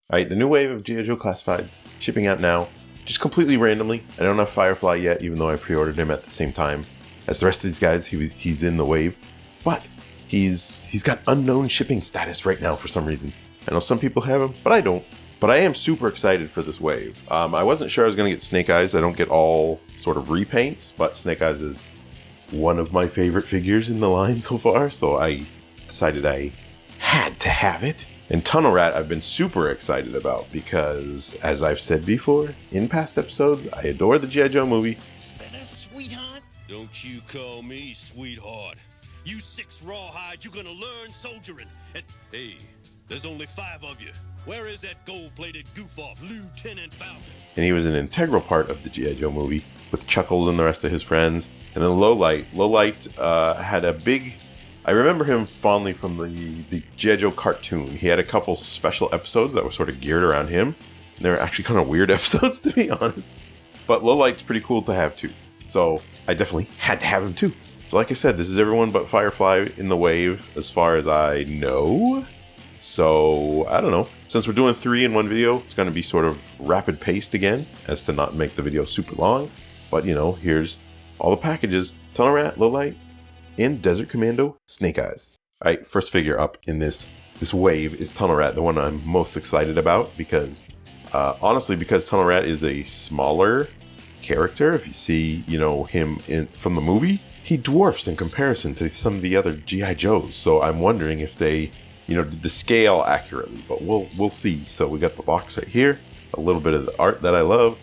Alright, the new wave of G.I. Joe Classifieds, shipping out now, just completely randomly. I don't have Firefly yet, even though I pre-ordered him at the same time as the rest of these guys. He's in the wave, but he's got unknown shipping status right now for some reason. I know some people have him, but I don't. But I am super excited for this wave. I wasn't sure I was going to get Snake Eyes. I don't get all sort of repaints, but Snake Eyes is one of my favorite figures in the line so far, so I decided I had to have it. And Tunnel Rat I've been super excited about because, as I've said before in past episodes, I adore the G.I. Joe movie. Better, sweetheart? Don't you call me sweetheart. You 6 rawhide, you gonna learn soldiering. And hey, there's only 5 of you. Where is that gold-plated goof-off, Lieutenant Falcon? And he was an integral part of the G.I. Joe movie with Chuckles and the rest of his friends. And then Lowlight. Lowlight had a big... I remember him fondly from the G.I. Joe cartoon. He had a couple special episodes that were sort of geared around him. And they were actually kind of weird episodes, to be honest. But Lowlight's pretty cool to have too. So I definitely had to have him too. So like I said, this is everyone but Firefly in the wave as far as I know. So I don't know. Since we're doing 3 in one video, it's going to be sort of rapid paced again as to not make the video super long. But you know, here's all the packages. Tunnel Rat, Lowlight, and Desert Commando, Snake Eyes. Alright, first figure up in this wave is Tunnel Rat, the one I'm most excited about because, honestly, because Tunnel Rat is a smaller character. If you see, you know, him from the movie, he dwarfs in comparison to some of the other G.I. Joes. So I'm wondering if they, you know, did the scale accurately, but we'll see. So we got the box right here, a little bit of the art that I love.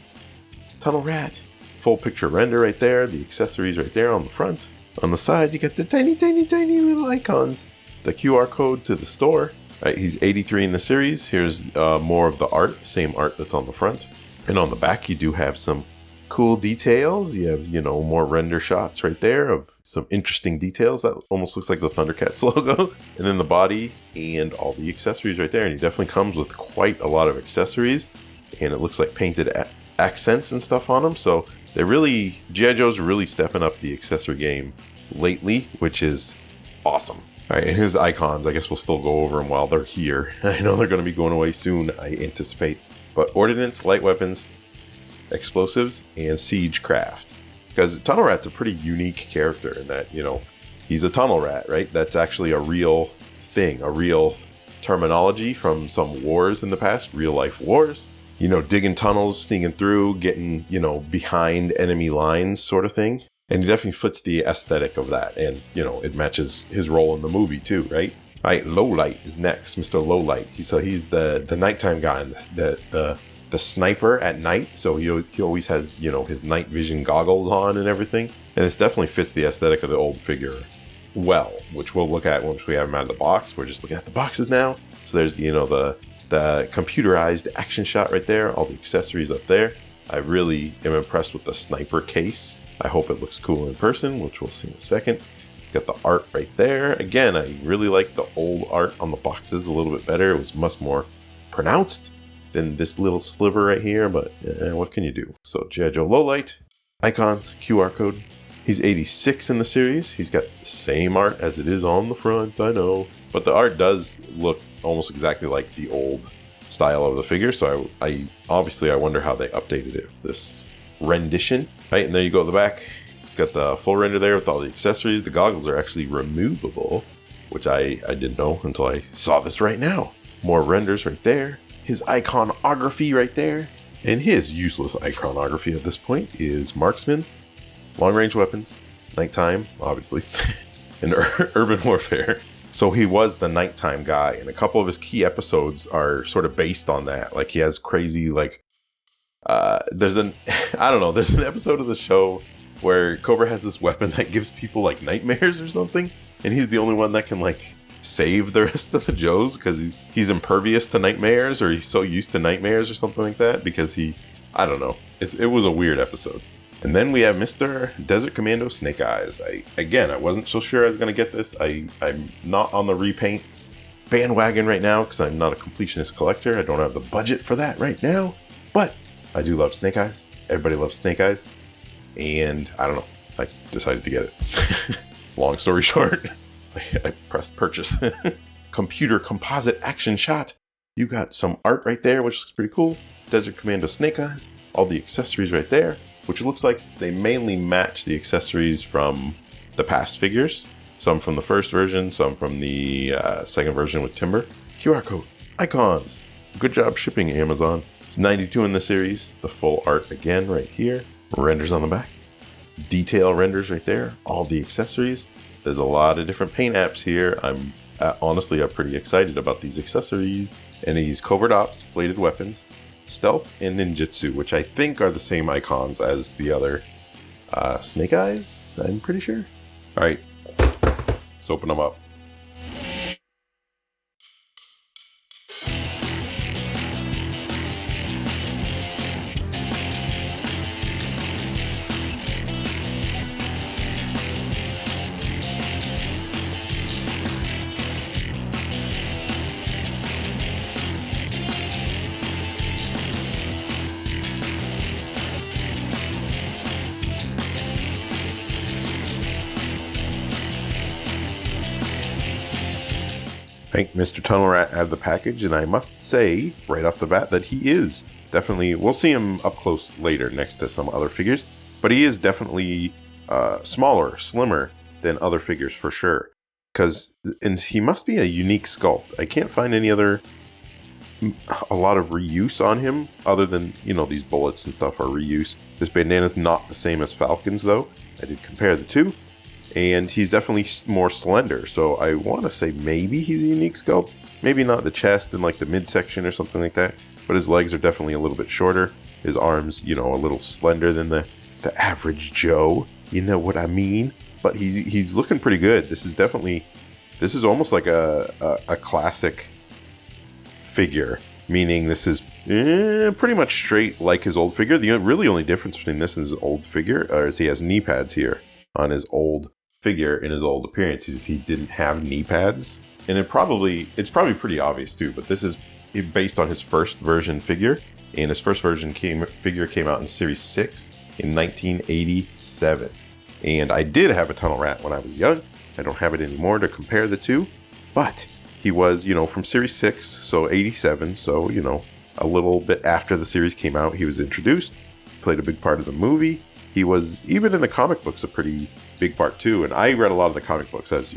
Tunnel Rat, full picture render right there, the accessories right there on the front. On the side, you get the tiny little icons. The QR code to the store. Right, he's 83 in the series. Here's more of the art, same art that's on the front. And on the back, you do have some cool details. You have, you know, more render shots right there of some interesting details. That almost looks like the Thundercats logo. And then the body and all the accessories right there. And he definitely comes with quite a lot of accessories. And it looks like painted accents and stuff on them. So they really, G.I. Joe's really stepping up the accessory game lately, which is awesome. All right, and his icons, I guess we'll still go over them while they're here. I know they're going to be going away soon, I anticipate. But ordnance, light weapons, explosives, and siege craft. Because Tunnel Rat's a pretty unique character in that, you know, he's a tunnel rat, right? That's actually a real thing, a real terminology from some wars in the past, real life wars. You know, digging tunnels, sneaking through, getting, you know, behind enemy lines sort of thing. And he definitely fits the aesthetic of that. And, you know, it matches his role in the movie too, right? All right, Lowlight is next, Mr. Lowlight. He's the nighttime guy, and the sniper at night. So he always has, you know, his night vision goggles on and everything. And this definitely fits the aesthetic of the old figure well, which we'll look at once we have him out of the box. We're just looking at the boxes now. So there's, you know, the computerized action shot right there, all the accessories up there. I really am impressed with the sniper case. I hope it looks cool in person, which we'll see in a second. It's got the art right there. Again, I really like the old art on the boxes a little bit better. It was much more pronounced than this little sliver right here, but what can you do? So G.I. Joe Lowlight, icons, QR code. He's 86 in the series. He's got the same art as it is on the front, I know. But the art does look almost exactly like the old style of the figure. So I obviously wonder how they updated it, this rendition. Right, and there you go at the back. It's got the full render there with all the accessories. The goggles are actually removable, which I didn't know until I saw this right now. More renders right there. His iconography right there. And his useless iconography at this point is marksman, long-range weapons, nighttime, obviously, and urban warfare. So he was the nighttime guy, and a couple of his key episodes are sort of based on that. Like he has crazy, like, there's an episode of the show where Cobra has this weapon that gives people like nightmares or something, and he's the only one that can like save the rest of the Joes because he's impervious to nightmares, or he's so used to nightmares or something like that because I don't know. It was a weird episode. And then we have Mr. Desert Commando Snake Eyes. I wasn't so sure I was going to get this. I'm not on the repaint bandwagon right now because I'm not a completionist collector. I don't have the budget for that right now. But I do love Snake Eyes. Everybody loves Snake Eyes. And I don't know. I decided to get it. Long story short, I pressed purchase. Computer composite action shot. You got some art right there, which looks pretty cool. Desert Commando Snake Eyes. All the accessories right there, which looks like they mainly match the accessories from the past figures. Some from the first version, some from the second version with Timber. QR code, icons. Good job shipping, Amazon. It's 92 in the series. The full art again right here. Renders on the back. Detail renders right there. All the accessories. There's a lot of different paint apps here. I'm pretty excited about these accessories. And these covert ops, bladed weapons, stealth, and ninjutsu, which I think are the same icons as the other Snake Eyes, I'm pretty sure. All right, let's open them up. Thank Mr. Tunnel Rat out of the package, and I must say right off the bat that he is definitely, we'll see him up close later next to some other figures, but he is definitely smaller, slimmer than other figures for sure. And he must be a unique sculpt. I can't find any other, a lot of reuse on him other than, these bullets and stuff are reuse. This bandana's not the same as Falcon's though. I did compare the two. And he's definitely more slender, so I want to say maybe he's a unique sculpt. Maybe not the chest and like the midsection or something like that, but his legs are definitely a little bit shorter. His arms, a little slender than the average Joe. You know what I mean? But he's looking pretty good. This is almost like a classic figure, meaning this is pretty much straight like his old figure. The really only difference between this and his old figure is he has knee pads here on his old figure. In his old appearance, he didn't have knee pads, and it's probably pretty obvious too, but this is based on his first version figure, and his first version figure came out in Series 6 in 1987. And I did have a Tunnel Rat when I was young. I don't have it anymore to compare the two, but he was, from Series 6, so 87, so, a little bit after the series came out, he was introduced, played a big part of the movie. He was, even in the comic books, a pretty big part too. And I read a lot of the comic books, as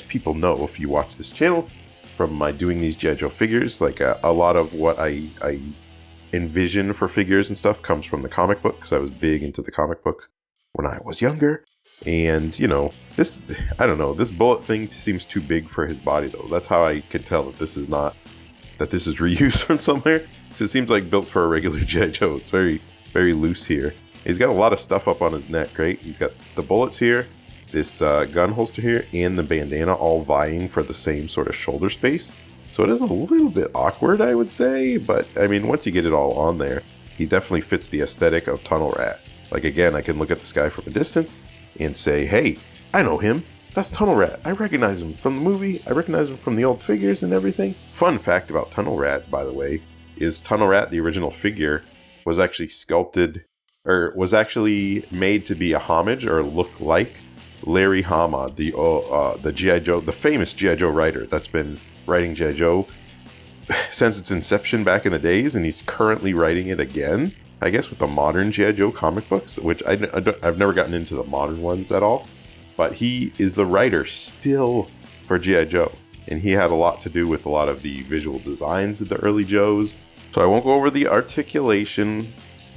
people know if you watch this channel, from my doing these G.I. Joe figures. Like a lot of what I envision for figures and stuff comes from the comic book, because I was big into the comic book when I was younger. And this bullet thing seems too big for his body though. That's how I could tell that this is reused from somewhere. Because it seems like built for a regular G.I. Joe. It's very, very loose here. He's got a lot of stuff up on his neck, right? He's got the bullets here, this gun holster here, and the bandana all vying for the same sort of shoulder space. So it is a little bit awkward, I would say, but I mean, once you get it all on there, he definitely fits the aesthetic of Tunnel Rat. Like again, I can look at this guy from a distance and say, hey, I know him. That's Tunnel Rat. I recognize him from the movie. I recognize him from the old figures and everything. Fun fact about Tunnel Rat, by the way, is Tunnel Rat, the original figure, was actually sculpted, or was actually made to be a homage or look like Larry Hama, the G.I. Joe, the famous G.I. Joe writer that's been writing G.I. Joe since its inception back in the days, and he's currently writing it again, I guess, with the modern G.I. Joe comic books, which I've never gotten into the modern ones at all, but he is the writer still for G.I. Joe, and he had a lot to do with a lot of the visual designs of the early Joes. So I won't go over the articulation,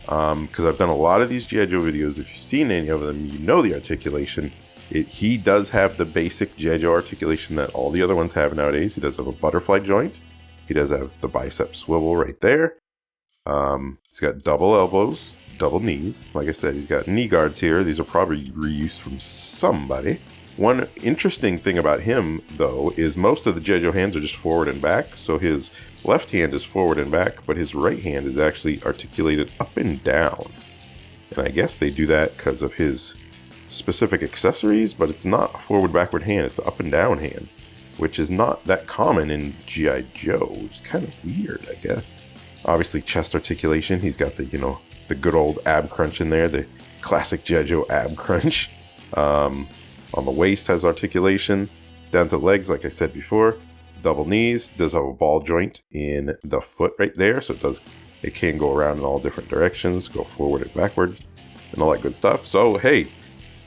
because I've done a lot of these G.I. Joe videos. If you've seen any of them, you know the articulation. He does have the basic G.I. Joe articulation that all the other ones have nowadays. He does have a butterfly joint. He does have the bicep swivel right there. He's got double elbows, double knees. Like I said, he's got knee guards here. These are probably reused from somebody. One interesting thing about him, though, is most of the G.I. Joe hands are just forward and back. So his left hand is forward and back, but his right hand is actually articulated up and down. And I guess they do that because of his specific accessories, but it's not a forward-backward hand. It's an up and down hand, which is not that common in G.I. Joe. It's kind of weird, I guess. Obviously, chest articulation. He's got the good old ab crunch in there, the classic G.I. Joe ab crunch. On the waist has articulation. Down to legs, like I said before. double knees. It does have a ball joint in the foot right there, so it can go around in all different directions, go forward and backwards, and all that good stuff. So hey,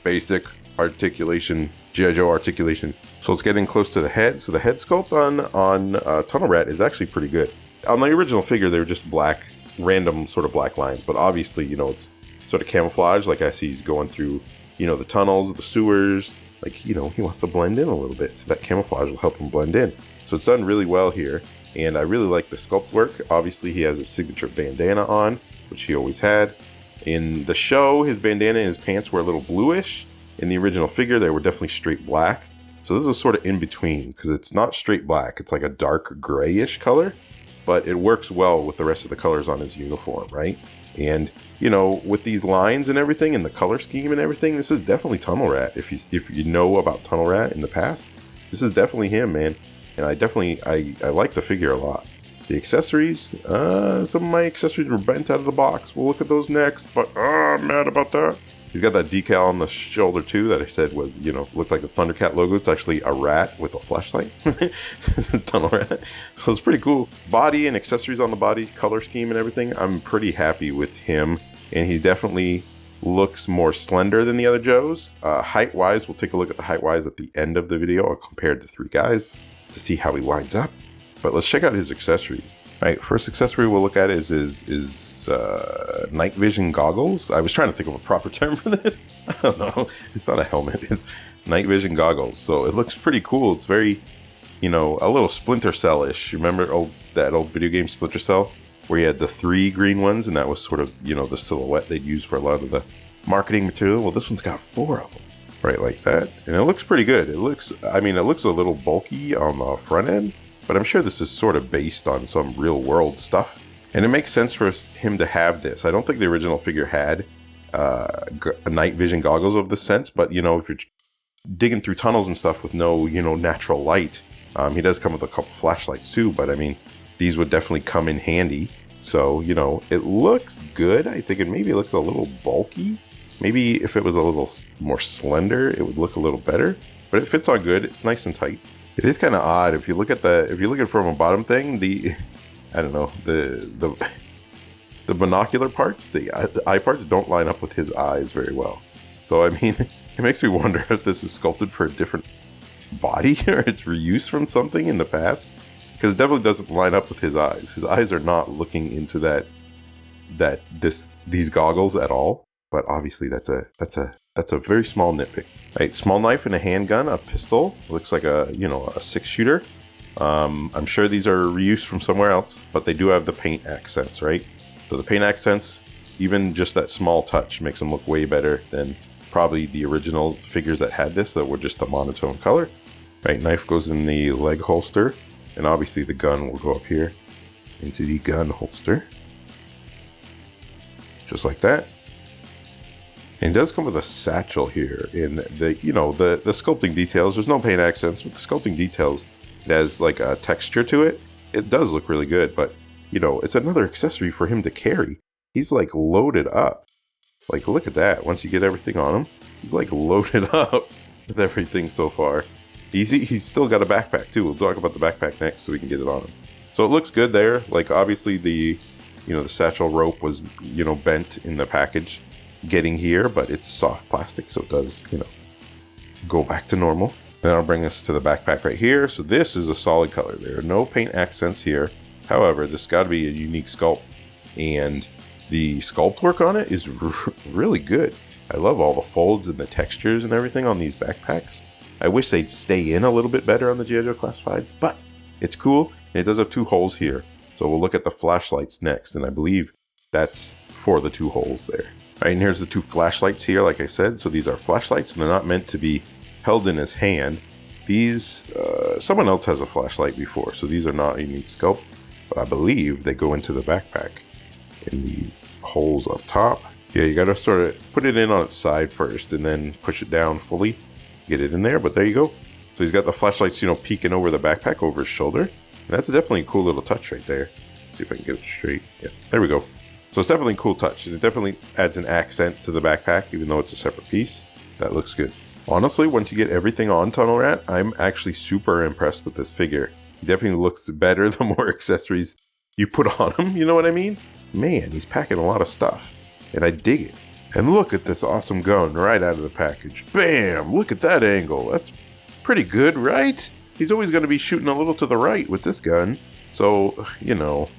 basic articulation, G.I. Joe articulation. So it's getting close to the head. So the head sculpt on Tunnel Rat is actually pretty good. On the original figure, they were just black, random sort of black lines, but obviously, it's sort of camouflage. Like I see he's going through, the tunnels, the sewers, like, he wants to blend in a little bit. So that camouflage will help him blend in. So it's done really well here. And I really like the sculpt work. Obviously, he has a signature bandana on, which he always had. In the show, his bandana and his pants were a little bluish. In the original figure, they were definitely straight black. So this is sort of in between, because it's not straight black. It's like a dark grayish color, but it works well with the rest of the colors on his uniform, right? And, with these lines and everything and the color scheme and everything, this is definitely Tunnel Rat. If you know about Tunnel Rat in the past, this is definitely him, man. And I like the figure a lot. The accessories, some of my accessories were bent out of the box. We'll look at those next, but I'm mad about that. He's got that decal on the shoulder too that I said was, looked like the Thundercat logo. It's actually a rat with a flashlight. Tunnel Rat. So it's pretty cool. Body and accessories on the body, color scheme and everything. I'm pretty happy with him. And he definitely looks more slender than the other Joes. Height-wise, we'll take a look at the height-wise at the end of the video. I'll compare the three guys to see how he lines up. But let's check out his accessories. All right, first accessory we'll look at is night vision goggles. I was trying to think of a proper term for this. I don't know. It's not a helmet. It's night vision goggles. So it looks pretty cool. It's very, a little Splinter Cell-ish. Remember that old video game Splinter Cell, where you had the 3 green ones, and that was sort of, the silhouette they'd use for a lot of the marketing material. Well, this one's got 4 of them, right, like that. And it looks pretty good. It looks a little bulky on the front end, but I'm sure this is sort of based on some real world stuff. And it makes sense for him to have this. I don't think the original figure had night vision goggles of this sense, but if you're digging through tunnels and stuff with no, natural light, he does come with a couple flashlights too, but I mean, these would definitely come in handy. So, it looks good. I think maybe it looks a little bulky. Maybe if it was a little more slender, it would look a little better, but it fits on good. It's nice and tight. It is kind of odd if you look at it from a bottom thing. The binocular parts, the eye parts don't line up with his eyes very well. So I mean, it makes me wonder if this is sculpted for a different body or it's reused from something in the past, because it definitely doesn't line up with his eyes. His eyes are not looking into these goggles at all. But obviously that's a very small nitpick. Right, small knife and a handgun, a pistol. It looks like a 6-shooter. I'm sure these are reused from somewhere else, but they do have the paint accents, right? So the paint accents, even just that small touch, makes them look way better than probably the original figures that had this, that were just a monotone color. Right, knife goes in the leg holster, and obviously the gun will go up here into the gun holster, just like that. And it does come with a satchel here. In the sculpting details, there's no paint accents, but the sculpting details, it has like a texture to it. It does look really good, but it's another accessory for him to carry. He's like loaded up. Like, look at that. Once you get everything on him, he's like loaded up with everything so far. He's still got a backpack too. We'll talk about the backpack next so we can get it on him. So it looks good there. Like, obviously the satchel rope was, bent in the package getting here, but it's soft plastic, so it does, go back to normal. Then I'll bring us to the backpack right here. So this is a solid color. There are no paint accents here. However, this got to be a unique sculpt, and the sculpt work on it is really good. I love all the folds and the textures and everything on these backpacks. I wish they'd stay in a little bit better on the G.I. Joe Classifieds, but it's cool. And it does have 2 holes here. So we'll look at the flashlights next, and I believe that's for the 2 holes there. All right, and here's the 2 flashlights here, like I said. So these are flashlights, and they're not meant to be held in his hand. These, someone else has a flashlight before, so these are not a unique sculpt, but I believe they go into the backpack in these holes up top. Yeah, you gotta sort of put it in on its side first, and then push it down fully, get it in there, but there you go. So he's got the flashlights, peeking over the backpack over his shoulder. And that's definitely a cool little touch right there. Let's see if I can get it straight. Yeah, there we go. So it's definitely a cool touch, and it definitely adds an accent to the backpack, even though it's a separate piece. That looks good. Honestly, once you get everything on Tunnel Rat, I'm actually super impressed with this figure. He definitely looks better the more accessories you put on him, you know what I mean? Man, he's packing a lot of stuff, and I dig it. And look at this awesome gun right out of the package. Bam! Look at that angle. That's pretty good, right? He's always going to be shooting a little to the right with this gun. So, you know,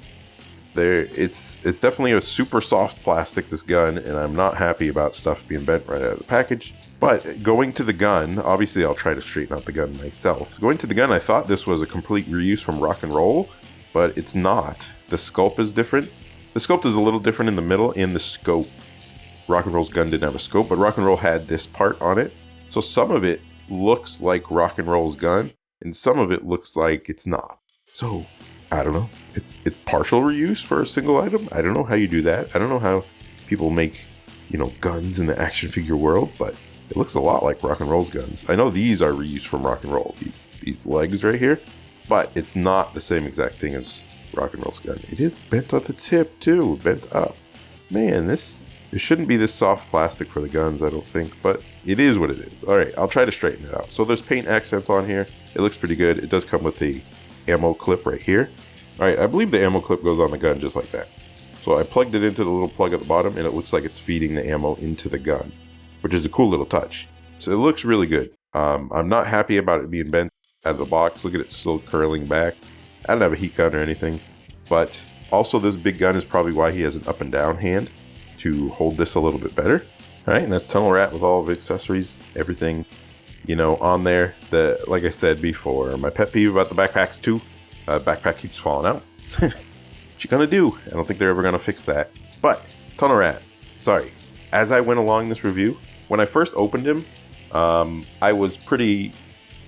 it's definitely a super soft plastic, this gun, and I'm not happy about stuff being bent right out of the package. But going to the gun, obviously I'll try to straighten out the gun myself. Going to the gun, I thought this was a complete reuse from Rock and Roll, but it's not. The sculpt is different. The sculpt is a little different in the middle, and the scope. Rock and Roll's gun didn't have a scope, but Rock and Roll had this part on it. So some of it looks like Rock and Roll's gun, and some of it looks like it's not. So, I don't know. It's partial reuse for a single item. I don't know how you do that. I don't know how people make, you know, guns in the action figure world, but it looks a lot like Rock and Roll's guns. I know these are reused from Rock and Roll, these legs right here, but it's not the same exact thing as Rock and Roll's gun. It is bent at the tip too, bent up. Man, it shouldn't be this soft plastic for the guns, I don't think, but it is what it is. All right, I'll try to straighten it out. So there's paint accents on here. It looks pretty good. It does come with the ammo clip right here. All right, I believe the ammo clip goes on the gun just like that. So I plugged it into the little plug at the bottom, and it looks like it's feeding the ammo into the gun, which is a cool little touch. So it looks really good. I'm not happy about it being bent out of the box. Look at it still curling back. I don't have a heat gun or anything, but also this big gun is probably why he has an up and down hand to hold this a little bit better. All right, and that's Tunnel Rat with all of the accessories, everything, you know, on there. Like I said before, my pet peeve about the backpacks too, backpack keeps falling out. What you gonna do? I don't think they're ever gonna fix that. But Tunnel Rat, sorry. As I went along this review, when I first opened him, I was pretty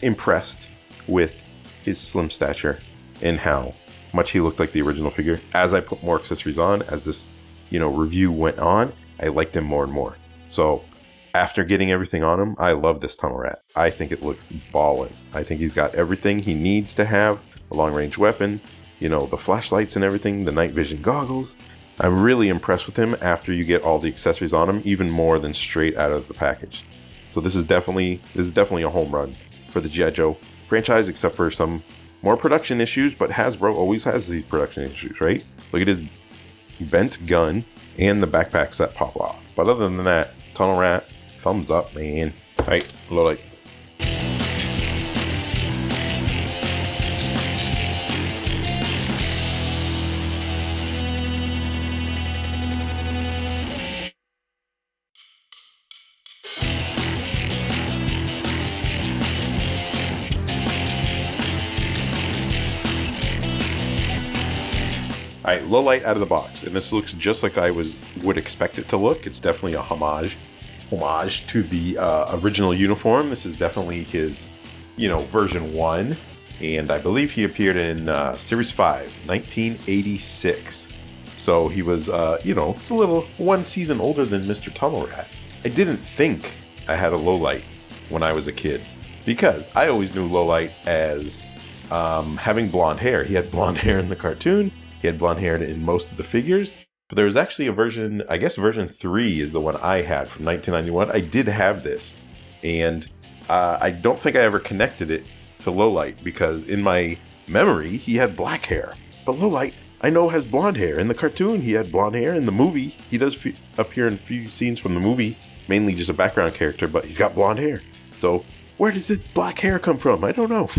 impressed with his slim stature and how much he looked like the original figure. As I put more accessories on, as this, you know, review went on, I liked him more and more. So after getting everything on him, I love this Tunnel Rat. I think it looks ballin'. I think he's got everything he needs to have, a long range weapon, you know, the flashlights and everything, the night vision goggles. I'm really impressed with him after you get all the accessories on him, even more than straight out of the package. So this is definitely a home run for the G.I. Joe franchise, except for some more production issues, but Hasbro always has these production issues, right? Look at his bent gun and the backpacks that pop off. But other than that, Tunnel Rat, thumbs up, man. All right, low light. All right, low light out of the box, and this looks just like I would expect it to look. It's definitely a homage to the original uniform. This is definitely his, you know, version 1, and I believe he appeared in Series 5, 1986. So he was, you know, it's a little one season older than Mr. Tunnel Rat. I didn't think I had a low light when I was a kid, because I always knew low light as having blonde hair. He had blonde hair in the cartoon. He had blonde hair in most of the figures, but there was actually a version, I guess version 3 is the one I had from 1991. I did have this, and I don't think I ever connected it to Lowlight, because in my memory, he had black hair. But Lowlight, I know, has blonde hair. In the cartoon, he had blonde hair. In the movie, he does appear in a few scenes from the movie, mainly just a background character, but he's got blonde hair. So where does this black hair come from? I don't know.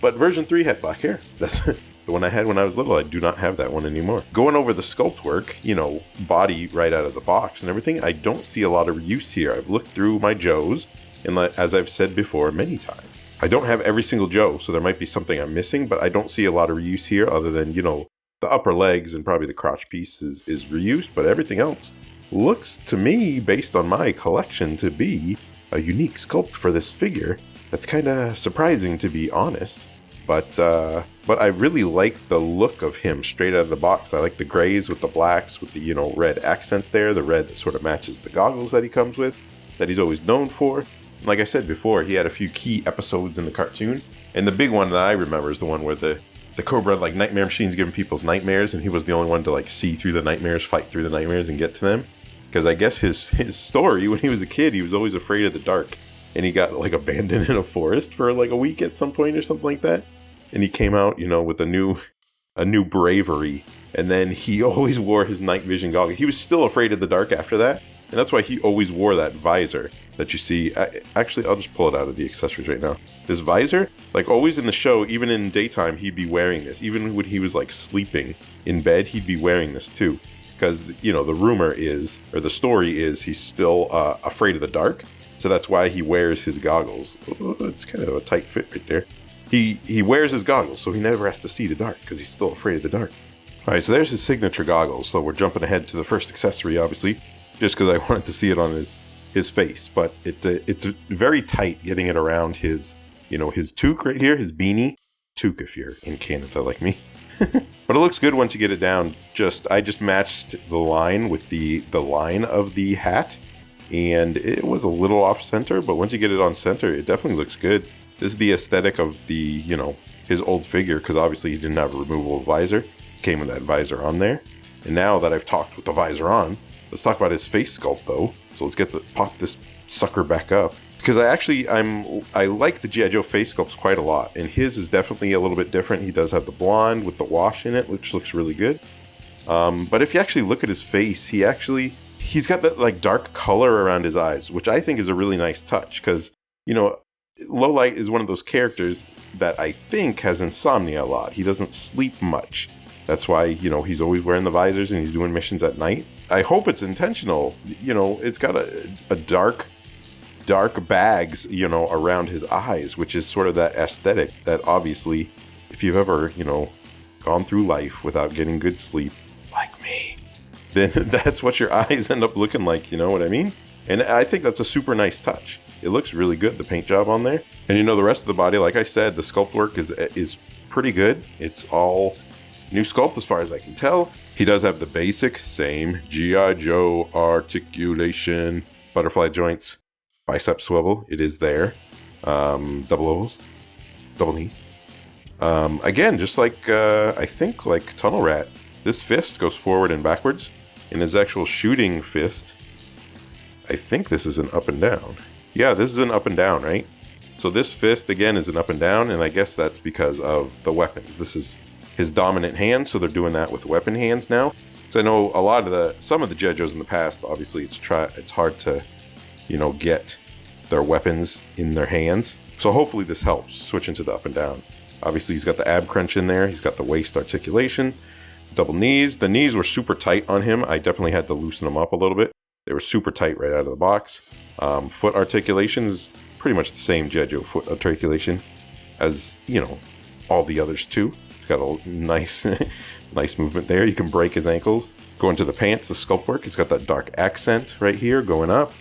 But version 3 had black hair. That's the one I had when I was little. I do not have that one anymore. Going over the sculpt work, you know, body right out of the box and everything, I don't see a lot of reuse here. I've looked through my Joes, and as I've said before many times, I don't have every single Joe, so there might be something I'm missing, but I don't see a lot of reuse here other than, you know, the upper legs and probably the crotch piece is reused, but everything else looks to me, based on my collection, to be a unique sculpt for this figure. That's kind of surprising, to be honest. But I really like the look of him straight out of the box. I like the grays with the blacks, with the, you know, red accents there. The red that sort of matches the goggles that he comes with, that he's always known for. Like I said before, he had a few key episodes in the cartoon. And the big one that I remember is the one where the Cobra, like, nightmare machines giving people's nightmares, and he was the only one to, like, see through the nightmares, fight through the nightmares, and get to them. Because I guess his story, when he was a kid, he was always afraid of the dark. And he got, like, abandoned in a forest for, like, a week at some point or something like that. and he came out, with a new bravery. And then he always wore his night vision goggles. He was still afraid of the dark after that. And that's why he always wore that visor that you see. Actually, I'll just pull it out of the accessories right now. This visor, like always in the show, even in daytime, he'd be wearing this. Even when he was like sleeping in bed, he'd be wearing this too. Because, the rumor is, or the story is, he's still afraid of the dark. So that's why he wears his goggles. Oh, it's kind of a tight fit right there. He wears his goggles, so he never has to see the dark, because he's still afraid of the dark. All right, so there's his signature goggles. So we're jumping ahead to the first accessory, obviously, just because I wanted to see it on his face. But it's very tight, getting it around his, his toque right here, his beanie. Toque if you're in Canada like me. But it looks good once you get it down. I just matched the line with the line of the hat, and it was a little off center, but once you get it on center, it definitely looks good. This is the aesthetic of the, his old figure, because obviously he didn't have a removable visor. It came with that visor on there. And now that I've talked with the visor on, let's talk about his face sculpt though. So let's pop this sucker back up. Because I like the G.I. Joe face sculpts quite a lot, and his is definitely a little bit different. He does have the blonde with the wash in it, which looks really good. But if you actually look at his face, he's got that like dark color around his eyes, which I think is a really nice touch. Because Lowlight is one of those characters that I think has insomnia a lot. He doesn't sleep much. That's why he's always wearing the visors and he's doing missions at night. I hope it's intentional. It's got a dark bags, around his eyes, which is sort of that aesthetic that obviously, if you've ever, gone through life without getting good sleep, like me, then that's what your eyes end up looking like, you know what I mean? And I think that's a super nice touch. It looks really good, the paint job on there. And the rest of the body, like I said, the sculpt work is pretty good. It's all new sculpt as far as I can tell. He does have the basic, same G.I. Joe articulation, butterfly joints, bicep swivel, it is there. Double ovals, double knees. Again, just like, I think like Tunnel Rat, this fist goes forward and backwards. In his actual shooting fist, I think this is an up and down. Yeah, this is an up and down, right? So this fist, again, is an up and down, and I guess that's because of the weapons. This is his dominant hand, so they're doing that with weapon hands now. So I know some of the G.I. Joes in the past, obviously it's hard to get their weapons in their hands. So hopefully this helps, switching to the up and down. Obviously he's got the ab crunch in there. He's got the waist articulation, double knees. The knees were super tight on him. I definitely had to loosen them up a little bit. They were super tight right out of the box. Foot articulation is pretty much the same G.I. Joe foot articulation as, all the others too. It's got a nice, nice movement there. You can break his ankles. Going to the pants, the sculpt work, he's got that dark accent right here going up.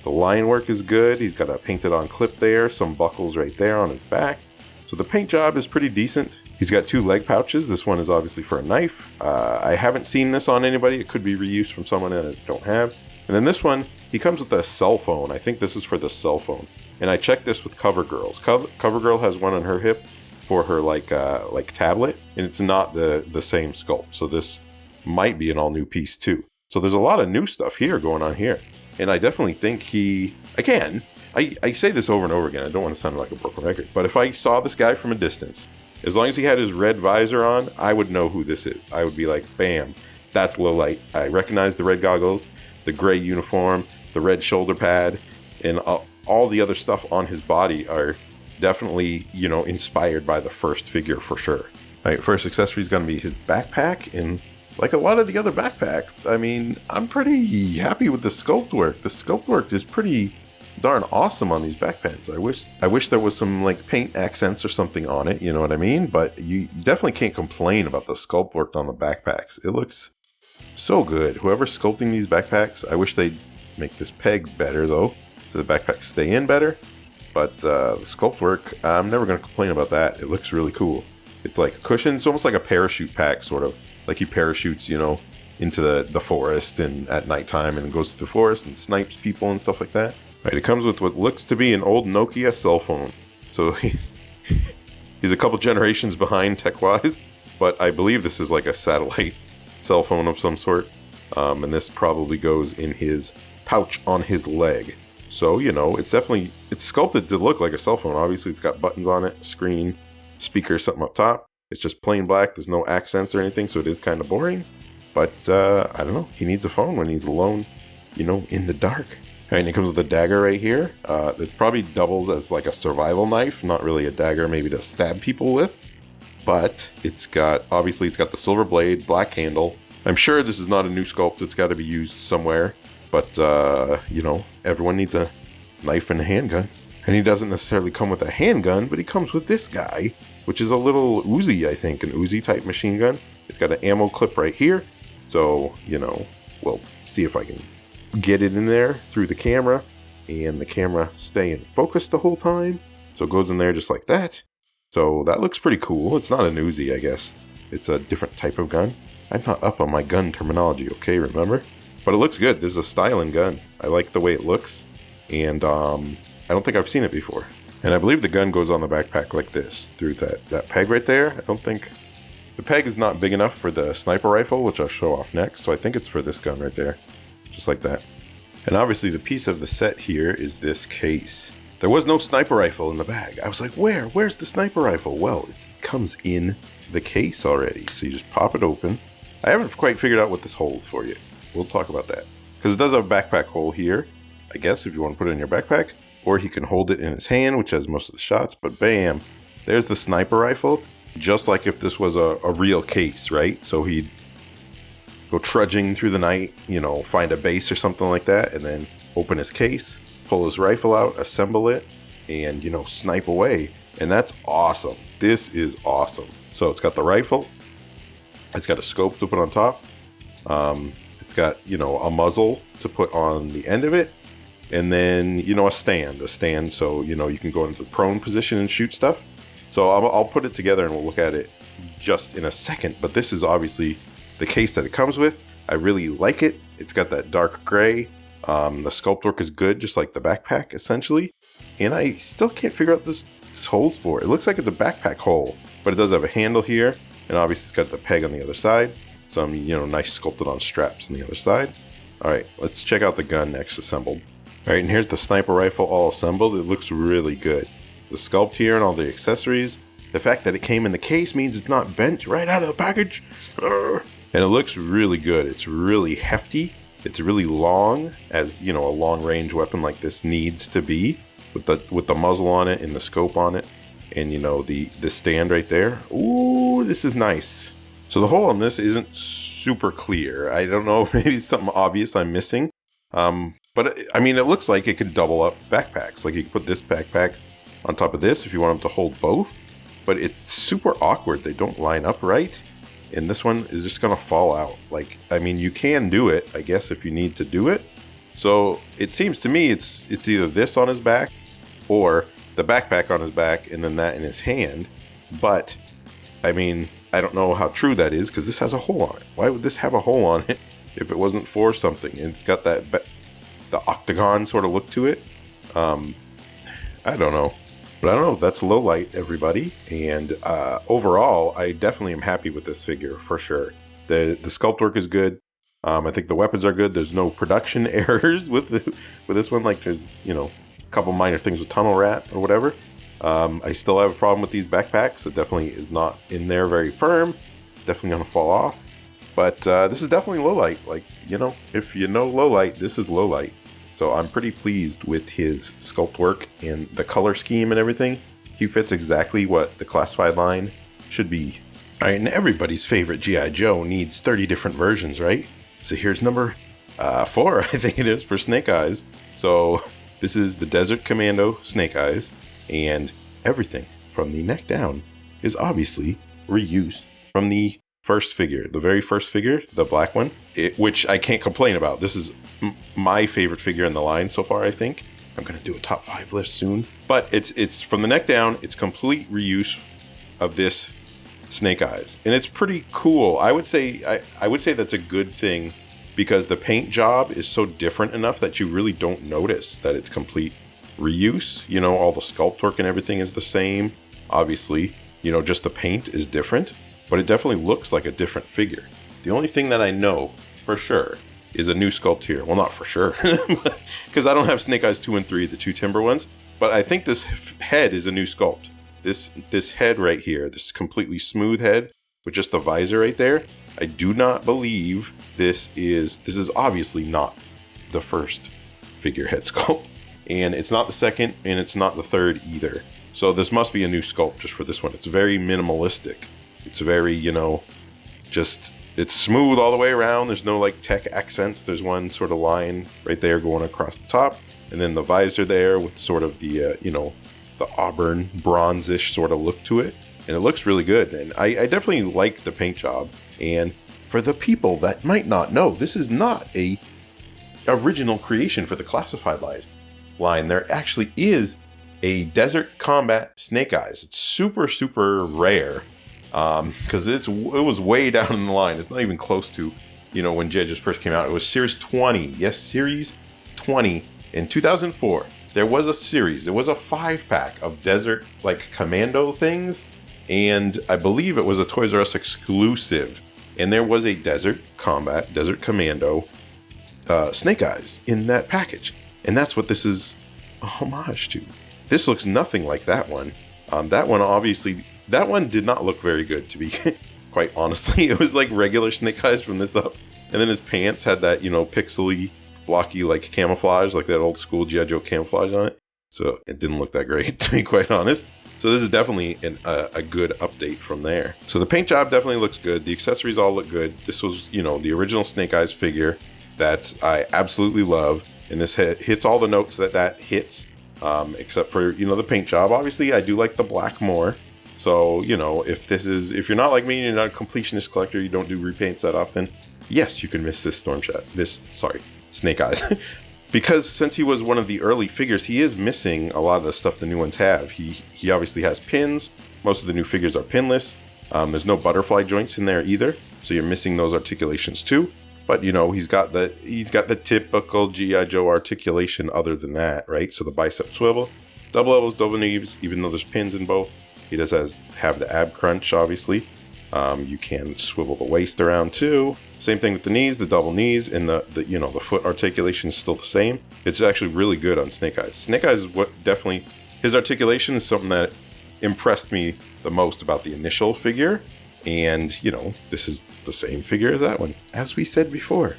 The line work is good. He's got a painted on clip there, some buckles right there on his back. So the paint job is pretty decent. He's got 2 leg pouches. This one is obviously for a knife. I haven't seen this on anybody. It could be reused from someone that I don't have. And then this one, he comes with a cell phone. I think this is for the cell phone. And I checked this with CoverGirl's. CoverGirl has one on her hip for her like tablet, and it's not the same sculpt. So this might be an all new piece too. So there's a lot of new stuff here going on here. And I definitely think I say this over and over again, I don't want to sound like a broken record, but if I saw this guy from a distance, as long as he had his red visor on, I would know who this is. I would be like, bam, that's Lowlight. I recognize the red goggles, the gray uniform, the red shoulder pad, and all the other stuff on his body are definitely, inspired by the first figure for sure. All right, first accessory is going to be his backpack, and like a lot of the other backpacks, I mean, I'm pretty happy with the sculpt work. The sculpt work is pretty darn awesome on these backpacks. I wish there was some like paint accents or something on it, you know what I mean? But you definitely can't complain about the sculpt work on the backpacks. It looks so good. Whoever's sculpting these backpacks, I wish they'd make this peg better though, so the backpacks stay in better. But the sculpt work, I'm never going to complain about that. It looks really cool. It's like a cushion. It's almost like a parachute pack, sort of. Like he parachutes, into the forest and at nighttime and goes to the forest and snipes people and stuff like that. All right, it comes with what looks to be an old Nokia cell phone. So he's a couple generations behind tech-wise, but I believe this is like a satellite cell phone of some sort. And this probably goes in his pouch on his leg. So, it's sculpted to look like a cell phone. Obviously, it's got buttons on it, screen, speaker, something up top. It's just plain black. There's no accents or anything, so it is kind of boring. But I don't know. He needs a phone when he's alone, in the dark. All right, and it comes with a dagger right here. It probably doubles as like a survival knife, not really a dagger, maybe to stab people with. But obviously it's got the silver blade, black handle. I'm sure this is not a new sculpt. It's got to be used somewhere. But, everyone needs a knife and a handgun. And he doesn't necessarily come with a handgun, but he comes with this guy, which is a little Uzi, I think, an Uzi type machine gun. It's got an ammo clip right here. So, we'll see if I can get it in there through the camera, and the camera stay in focus the whole time. So it goes in there just like that. So that looks pretty cool. It's not an Uzi, I guess. It's a different type of gun. I'm not up on my gun terminology, okay, remember? But it looks good. This is a styling gun. I like the way it looks. And I don't think I've seen it before. And I believe the gun goes on the backpack like this, through that peg right there. I don't think... The peg is not big enough for the sniper rifle, which I'll show off next. So I think it's for this gun right there. Just like that. And obviously the piece of the set here is this case. There was no sniper rifle in the bag. I was like, where's the sniper rifle? Well, it comes in the case already. So you just pop it open. I haven't quite figured out what this hole is for yet. We'll talk about that. Because it does have a backpack hole here, I guess, if you want to put it in your backpack. Or he can hold it in his hand, which has most of the shots. But bam, there's the sniper rifle. Just like if this was a real case, right? So he'd go trudging through the night, find a base or something like that, and then open his case, pull his rifle out, assemble it, and, snipe away. And that's awesome. This is awesome. So it's got the rifle. It's got a scope to put on top. It's got, a muzzle to put on the end of it. And then, a stand so, you can go into the prone position and shoot stuff. So I'll put it together and we'll look at it just in a second. But this is obviously the case that it comes with. I really like it. It's got that dark gray. The sculpt work is good, just like the backpack, essentially. And I still can't figure out this hole's for. It looks like it's a backpack hole, but it does have a handle here. And obviously it's got the peg on the other side. Some, nice sculpted on straps on the other side. All right, let's check out the gun next assembled. All right, and here's the sniper rifle all assembled. It looks really good. The sculpt here and all the accessories. The fact that it came in the case means it's not bent right out of the package. And it looks really good. It's really hefty. It's really long, as a long range weapon like this needs to be, with the muzzle on it and the scope on it, and the stand right there. Ooh, this is nice. So the hole on this isn't super clear. I don't know, maybe something obvious I'm missing. But I mean, it looks like it could double up backpacks. Like you could put this backpack on top of this if you want them to hold both. But it's super awkward. They don't line up right. And this one is just going to fall out. Like, I mean, you can do it, I guess, if you need to do it. So it seems to me it's either this on his back or the backpack on his back and then that in his hand. But, I mean, I don't know how true that is because this has a hole on it. Why would this have a hole on it if it wasn't for something? And it's got the octagon sort of look to it. I don't know. But I don't know if that's low light, everybody. And overall, I definitely am happy with this figure for sure. The sculpt work is good. I think the weapons are good. There's no production errors with this one. Like there's a couple minor things with Tunnel Rat or whatever. I still have a problem with these backpacks. It definitely is not in there very firm. It's definitely going to fall off. But this is definitely low light. Like if you know low light, this is low light. So I'm pretty pleased with his sculpt work and the color scheme and everything. He fits exactly what the classified line should be. All right, and everybody's favorite G.I. Joe needs 30 different versions, right? So here's number 4, I think it is, for Snake Eyes. So this is the Desert Commando Snake Eyes, and everything from the neck down is obviously reused from the first figure, the very first figure, the black one, which I can't complain about. This is my favorite figure in the line so far, I think. I'm going to do a top 5 list soon. But it's from the neck down, it's complete reuse of this Snake Eyes. And it's pretty cool. I would say that's a good thing because the paint job is so different enough that you really don't notice that it's complete reuse. All the sculpt work and everything is the same. Obviously, just the paint is different. But it definitely looks like a different figure. The only thing that I know for sure is a new sculpt here. Well, not for sure, because I don't have Snake Eyes 2 and 3, the 2 Timber ones. But I think this head is a new sculpt. this head right here, this completely smooth head with just the visor right there, I do not believe this is obviously not the first figurehead sculpt, and it's not the second, and it's not the third either. So this must be a new sculpt just for this one. It's very minimalistic. It's very, it's smooth all the way around. There's no like tech accents. There's one sort of line right there going across the top, and then the visor there with sort of the the auburn bronzish sort of look to it, and it looks really good. And I definitely like the paint job. And for the people that might not know, this is not a original creation for the classified line. There actually is a Desert Combat Snake Eyes. It's super, super rare because it was way down in the line. It's not even close to, when G.I. Joe first came out. It was Series 20. Yes, Series 20 in 2004. There was a series. There was a 5-pack of Desert Commando things, and I believe it was a Toys R Us exclusive. And there was a Desert Commando Snake Eyes in that package. And that's what this is a homage to. This looks nothing like that one. That one did not look very good, to be quite honestly. It was like regular Snake Eyes from this up. And then his pants had that, pixely, blocky, camouflage, like that old school G.I. Joe camouflage on it. So it didn't look that great, to be quite honest. So this is definitely a good update from there. So the paint job definitely looks good. The accessories all look good. This was, the original Snake Eyes figure that I absolutely love. And this hits all the notes that hits, except for, the paint job. Obviously, I do like the black more. So, if you're not like me and you're not a completionist collector, you don't do repaints that often, yes, you can miss this Snake Eyes. Because since he was one of the early figures, he is missing a lot of the stuff the new ones have. He obviously has pins. Most of the new figures are pinless. There's no butterfly joints in there either, so you're missing those articulations too. But he's got the typical G.I. Joe articulation other than that, right? So the bicep swivel, double elbows, double knees, even though there's pins in both. He does have the ab crunch, obviously. You can swivel the waist around too. Same thing with the knees, the double knees, and the foot articulation is still the same. It's actually really good on Snake Eyes. Snake Eyes is his articulation is something that impressed me the most about the initial figure. And, this is the same figure as that one, as we said before.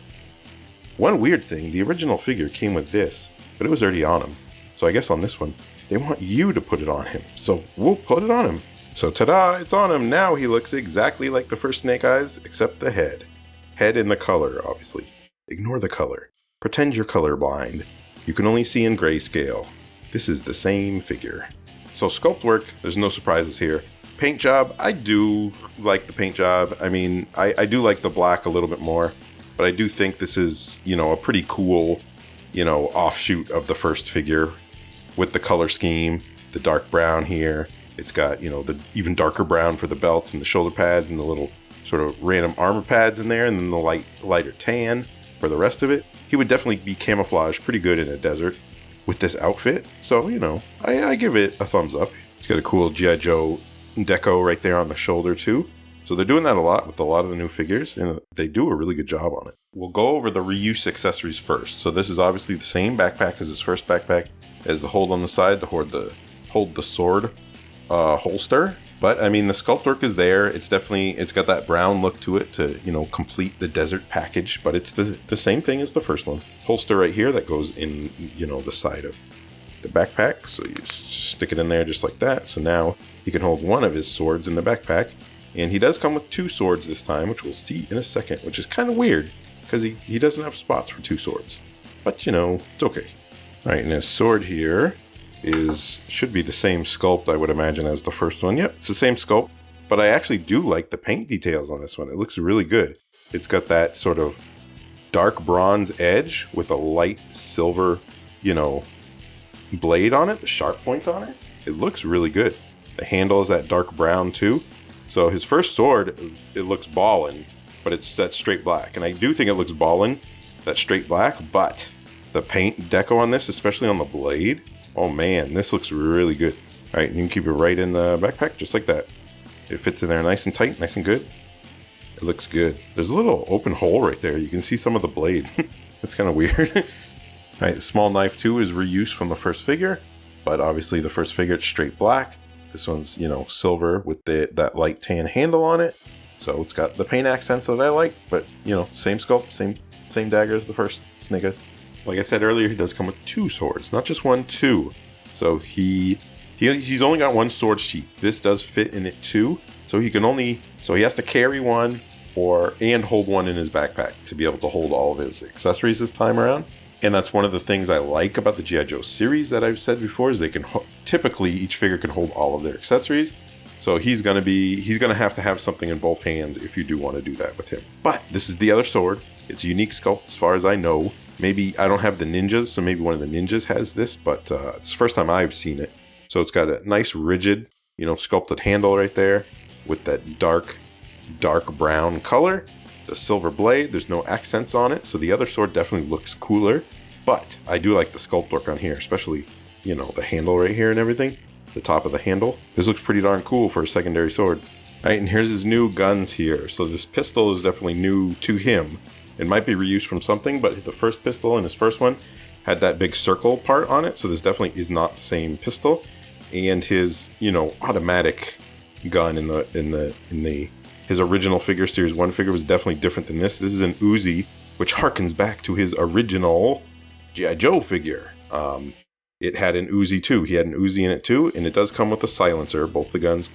One weird thing, the original figure came with this, but it was already on him. So I guess on this one, they want you to put it on him. So we'll put it on him. So ta-da, it's on him. Now he looks exactly like the first Snake Eyes, except the head. Head in the color, obviously. Ignore the color. Pretend you're colorblind. You can only see in grayscale. This is the same figure. So sculpt work, there's no surprises here. Paint job, I do like the paint job. I mean, I do like the black a little bit more, but I do think this is, a pretty cool, offshoot of the first figure with the color scheme, the dark brown here. It's got, the even darker brown for the belts and the shoulder pads and the little sort of random armor pads in there, and then the lighter tan for the rest of it. He would definitely be camouflaged pretty good in a desert with this outfit. So, I give it a thumbs up. It's got a cool G.I. Joe deco right there on the shoulder too. So they're doing that a lot with a lot of the new figures, and they do a really good job on it. We'll go over the reuse accessories first. So this is obviously the same backpack as his first backpack, as the hold on the side to hold the sword holster. But I mean, the sculpt work is there. It's got that brown look to it to, complete the desert package, but it's the same thing as the first one. Holster right here that goes in, the side of the backpack. So you stick it in there just like that. So now he can hold one of his swords in the backpack. And he does come with 2 swords this time, which we'll see in a second, which is kind of weird because he doesn't have spots for 2 swords. But, it's okay. All right, and his sword here should be the same sculpt, I would imagine, as the first one. Yep, it's the same sculpt, but I actually do like the paint details on this one. It looks really good. It's got that sort of dark bronze edge with a light silver, blade on it, the sharp point on it. It looks really good. The handle is that dark brown too. So his first sword, it looks ballin', but it's that straight black. And I do think it looks ballin', that straight black, but the paint deco on this, especially on the blade, oh man, this looks really good. All right, you can keep it right in the backpack, just like that. It fits in there nice and tight, nice and good. It looks good. There's a little open hole right there. You can see some of the blade. It's kind of weird. All right, the small knife too is reused from the first figure, but obviously the first figure, it's straight black. This one's, you know, silver with that light tan handle on it. So it's got the paint accents that I like, but, you know, same sculpt, same dagger as the first Snake Eyes. Like I said earlier, he does come with 2 swords, not just 1, 2. So he's only got 1 sword sheath. This does fit in it too. So he has to carry 1 and hold 1 in his backpack to be able to hold all of his accessories this time around. And that's one of the things I like about the G.I. Joe series that I've said before, is they can typically each figure can hold all of their accessories. So he's gonna have to have something in both hands if you do want to do that with him. But this is the other sword. It's a unique sculpt as far as I know. Maybe I don't have the ninjas, so maybe one of the ninjas has this, but it's the first time I've seen it. So it's got a nice rigid, you know, sculpted handle right there with that dark brown color. The silver blade, there's no accents on it, so the other sword definitely looks cooler. But I do like the sculpt work on here, especially, you know, the handle right here and everything. The top of the handle. This looks pretty darn cool for a secondary sword. All right, and here's his new guns here. So this pistol is definitely new to him. It might be reused from something, but the first pistol in his first one had that big circle part on it, so this definitely is not the same pistol. And his, you know, automatic gun in his original figure, Series 1 figure, was definitely different than this. This is an Uzi, which harkens back to his original G.I. Joe figure. It had an Uzi too. He had an Uzi in it too, and it does come with a silencer, both the guns.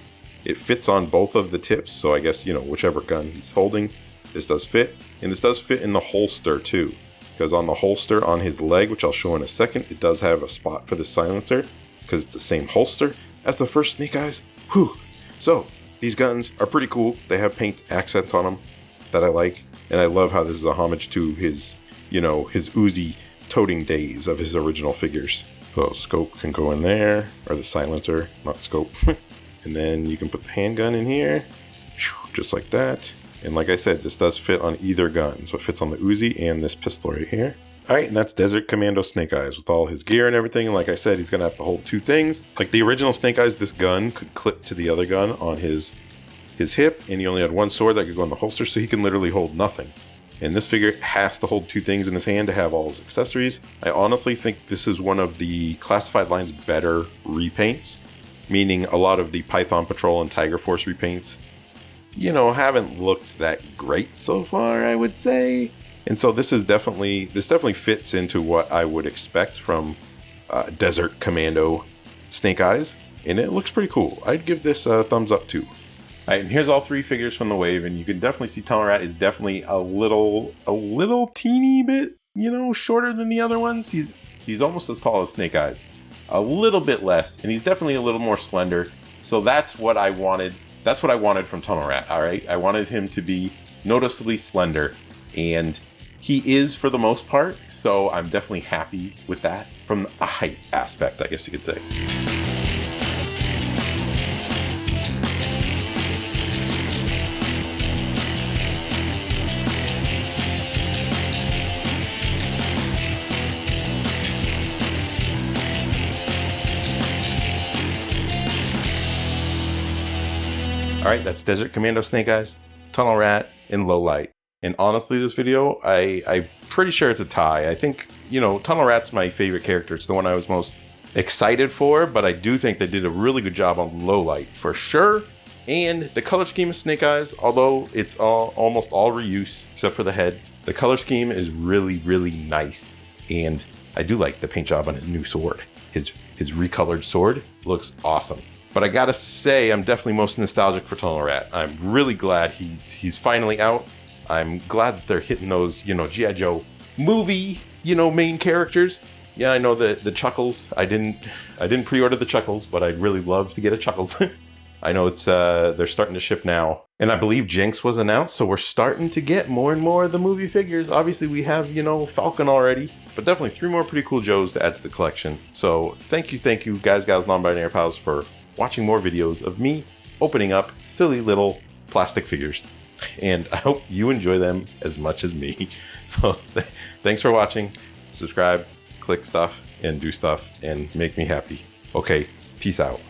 It fits on both of the tips, so I guess, you know, whichever gun he's holding, this does fit. And this does fit in the holster too, because on the holster on his leg, which I'll show in a second, it does have a spot for the silencer, because it's the same holster as the first Snake Eyes. Whew. So, these guns are pretty cool. They have paint accents on them that I like. And I love how this is a homage to his, you know, his Uzi toting days of his original figures. So scope can go in there, or the silencer, not scope. And then you can put the handgun in here, just like that. And like I said, this does fit on either gun. So it fits on the Uzi and this pistol right here. All right, and that's Desert Commando Snake Eyes with all his gear and everything. And like I said, he's gonna have to hold 2 things. Like the original Snake Eyes, this gun could clip to the other gun on his hip, and he only had 1 sword that could go in the holster, so he can literally hold nothing. And this figure has to hold 2 things in his hand to have all his accessories. I honestly think this is one of the classified line's better repaints, meaning a lot of the Python Patrol and Tiger Force repaints, you know, haven't looked that great so far, I would say. And so this definitely fits into what I would expect from Desert Commando Snake Eyes, and it looks pretty cool. I'd give this a thumbs up too. All right, and here's all 3 figures from the wave, and you can definitely see Tunnel Rat is definitely a little teeny bit, you know, shorter than the other ones. He's almost as tall as Snake Eyes, a little bit less, and he's definitely a little more slender. So that's what I wanted. That's what I wanted from Tunnel Rat. All right, I wanted him to be noticeably slender, and he is for the most part. So I'm definitely happy with that from a height aspect, I guess you could say. All right, that's Desert Commando Snake Eyes, Tunnel Rat, and Low Light. And honestly, this video, I'm pretty sure it's a tie. I think, you know, Tunnel Rat's my favorite character. It's the one I was most excited for, but I do think they did a really good job on Low Light for sure. And the color scheme of Snake Eyes, although it's almost all reuse except for the head, the color scheme is really, really nice. And I do like the paint job on his new sword. His recolored sword looks awesome. But I gotta say, I'm definitely most nostalgic for Tunnel Rat. I'm really glad he's finally out. I'm glad that they're hitting those, you know, G.I. Joe movie, you know, main characters. Yeah, I know the Chuckles. I didn't pre-order the Chuckles, but I'd really love to get a Chuckles. I know it's they're starting to ship now. And I believe Jinx was announced, so we're starting to get more and more of the movie figures. Obviously, we have, you know, Falcon already, but definitely 3 more pretty cool Joes to add to the collection. So thank you, guys, gals, non-binary pals, for watching more videos of me opening up silly little plastic figures. And I hope you enjoy them as much as me. So thanks for watching. Subscribe, click stuff, and do stuff, and make me happy. Okay, peace out.